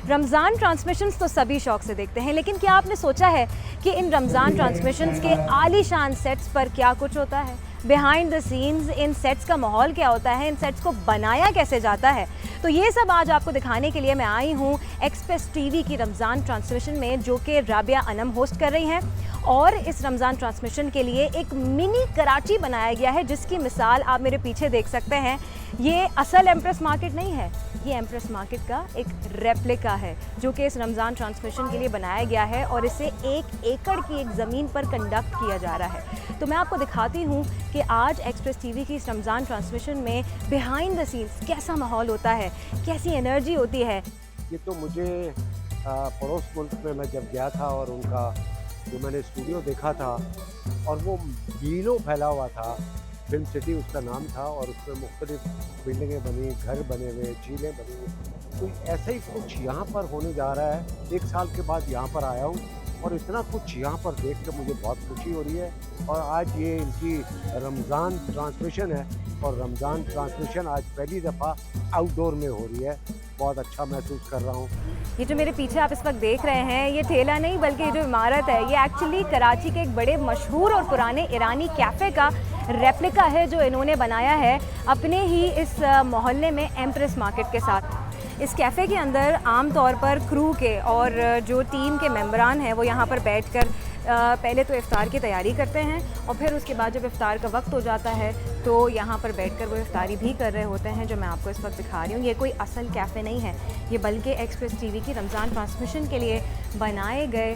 Ramzan transmissions तो सभी शौक से देखते हैं, लेकिन क्या आपने सोचा है कि इन रमज़ान ट्रांसमिशंस के आलीशान सेट्स पर क्या कुछ होता है? Behind the scenes in sets का माहौल क्या होता है, इन सेट्स को बनाया कैसे जाता है? तो ये सब आज आपको दिखाने के लिए मैं आई हूँ एक्सप्रेस टीवी की रमज़ान ट्रांसमिशन में, जो कि राबिया अनम होस्ट कर रही हैं। और इस रमज़ान ट्रांसमिशन के लिए एक मिनी कराची बनाया गया है, जिसकी मिसाल आप मेरे पीछे देख सकते हैं। ये असल एम्प्रेस मार्केट नहीं है, ये एम्प्रेस मार्केट का एक रेप्लिका है, जो कि इस रमज़ान ट्रांसमिशन के लिए बनाया गया है और इसे 1 एकड़ की एक ज़मीन पर कंडक्ट किया जा रहा है। तो मैं आपको दिखाती हूँ कि आज एक्सप्रेस टीवी की इस रमज़ान ट्रांसमिशन में बिहाइंड द सीन्स कैसा माहौल होता है, कैसी एनर्जी होती है। ये तो मुझे पड़ोस मुल्क में मैं जब गया था और उनका जो मैंने स्टूडियो देखा था और वो मीलों फैला हुआ था, फिल्म सिटी उसका नाम था, और उसमें मुख्तलिफ बिल्डिंगें बनी, घर बने हुए, झीलें बनी हुई। तो ऐसा ही कुछ यहाँ पर होने जा रहा है। 1 साल के बाद यहाँ पर आया हूँ और इतना कुछ यहाँ पर देख कर मुझे बहुत खुशी हो रही है। और आज ये इनकी रमज़ान ट्रांसमिशन है और रमज़ान ट्रांसमिशन आज पहली दफ़ा आउटडोर में हो रही है। बहुत अच्छा महसूस कर रहा हूँ। ये जो मेरे पीछे आप इस वक्त देख रहे हैं, ये ठेला नहीं बल्कि ये जो इमारत है, ये एक्चुअली कराची के एक बड़े मशहूर और पुराने ईरानी कैफ़े का रेप्लिका है, जो इन्होंने बनाया है अपने ही इस मोहल्ले में एम्प्रेस मार्केट के साथ। इस कैफ़े के अंदर आम तौर पर क्रू के और जो टीम के मेंबरान हैं वो यहाँ पर बैठकर पहले तो इफ्तार की तैयारी करते हैं और फिर उसके बाद जब इफ्तार का वक्त हो जाता है तो यहाँ पर बैठकर वो इफ्तारी भी कर रहे होते हैं, जो मैं आपको इस वक्त दिखा रही हूँ। ये कोई असल कैफ़े नहीं है, ये बल्कि एक्सप्रेस टीवी की रमज़ान ट्रांसमिशन के लिए बनाए गए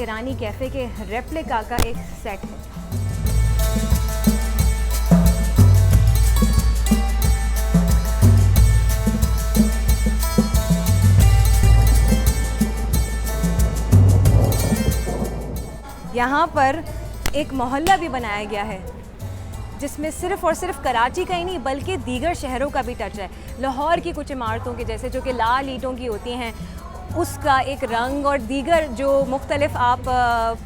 ईरानी कैफ़े के रेप्लिका का एक सेट है। यहाँ पर एक मोहल्ला भी बनाया गया है, जिसमें सिर्फ़ और सिर्फ कराची का ही नहीं बल्कि दीगर शहरों का भी टच है। लाहौर की कुछ इमारतों के जैसे, जो कि लाल ईंटों की होती हैं, उसका एक रंग, और दीगर जो मुख्तलिफ आप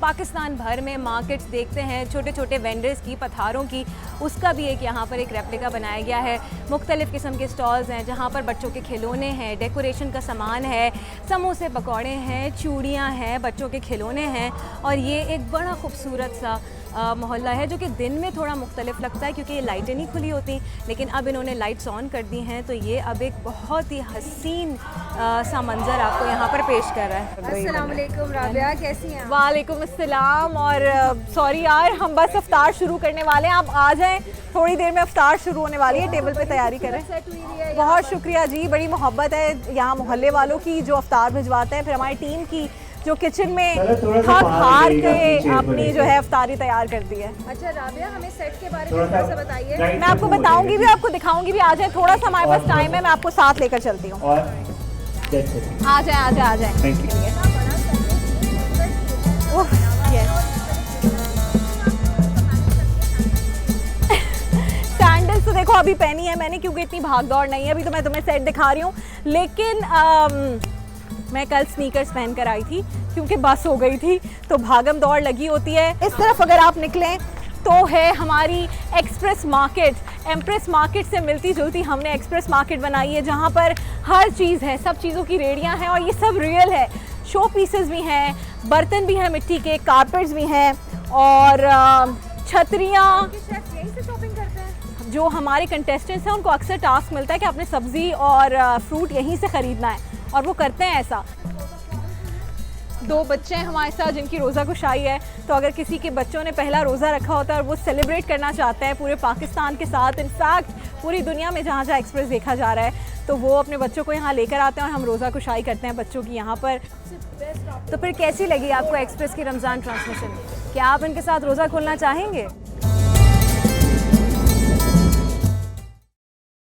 पाकिस्तान भर में मार्केट्स देखते हैं छोटे छोटे वेंडर्स की, पथारों की, उसका भी एक यहाँ पर एक रेप्लिका बनाया गया है। मुख्तलिफ़ किस्म के स्टॉल्स हैं जहाँ पर बच्चों के खिलौने हैं, डेकोरेशन का सामान है, समोसे पकौड़े हैं, चूड़ियाँ हैं, बच्चों के खिलौने हैं। और ये एक बड़ा खूबसूरत सा मोहल्ला है, जो कि दिन में थोड़ा मुख्तलिफ लगता है क्योंकि ये लाइटें नहीं खुली होती, लेकिन अब इन्होंने लाइट्स ऑन कर दी हैं, तो ये अब एक बहुत ही हसीन सा मंज़र आपको यहाँ पर पेश कर रहा है। अस्सलाम वालेकुम राबिया, कैसी हैं? वालेकुम अस्सलाम। और सॉरी यार, हम बस इफ्तार शुरू करने वाले हैं, आप आ जाएं, थोड़ी देर में इफ्तार शुरू होने वाली है, टेबल पे तैयारी करें। बहुत शुक्रिया जी, बड़ी मोहब्बत है यहाँ मोहल्ले वालों की जो इफ्तार भिजवाते हैं, फिर हमारी टीम की जो किचन में थक हार के अपनी जो है इफ्तारी तैयार कर दी है। अच्छा राबिया, हमें सेट के बारे में थोड़ा सा बताइए। मैं आपको बताऊंगी भी, आपको दिखाऊंगी भी। आ जाए, थोड़ा सा हमारे पास टाइम है, मैं आपको साथ लेकर चलती हूँ। आ जाए आ जाए आ जाए। सैंडल्स तो देखो अभी पहनी है मैंने, क्योंकि इतनी भाग दौड़ नहीं है। अभी तो मैं तुम्हें सेट दिखा रही हूँ, लेकिन मैं कल स्नीकर्स पहन कर आई थी क्योंकि बस हो गई थी, तो भागम दौड़ लगी होती है। इस तरफ अगर आप निकलें तो है हमारी एक्सप्रेस मार्केट। एम्प्रेस मार्केट से मिलती जुलती हमने एक्सप्रेस मार्केट बनाई है, जहाँ पर हर चीज़ है, सब चीज़ों की रेडियाँ हैं और ये सब रियल है। शो पीसेस भी हैं, बर्तन भी हैं मिट्टी के, कारपेट्स भी हैं और छतरियाँ। यहीं से शॉपिंग करते हैं? जो हमारे कंटेस्टेंट्स हैं उनको अक्सर टास्क मिलता है कि आपने सब्ज़ी और फ्रूट यहीं से ख़रीदना है, और वो करते हैं ऐसा। 2 बच्चे हैं हमारे साथ जिनकी रोज़ा कुशाई है, तो अगर किसी के बच्चों ने पहला रोज़ा रखा होता है और वो सेलिब्रेट करना चाहते हैं पूरे पाकिस्तान के साथ, इनफैक्ट पूरी दुनिया में जहाँ जहाँ एक्सप्रेस देखा जा रहा है, तो वो अपने बच्चों को यहाँ लेकर आते हैं और हम रोज़ा कुशाई करते हैं बच्चों की यहाँ पर। तो फिर कैसी लगी आपको एक्सप्रेस की रमज़ान ट्रांसमिशन? क्या आप इनके साथ रोज़ा खोलना चाहेंगे?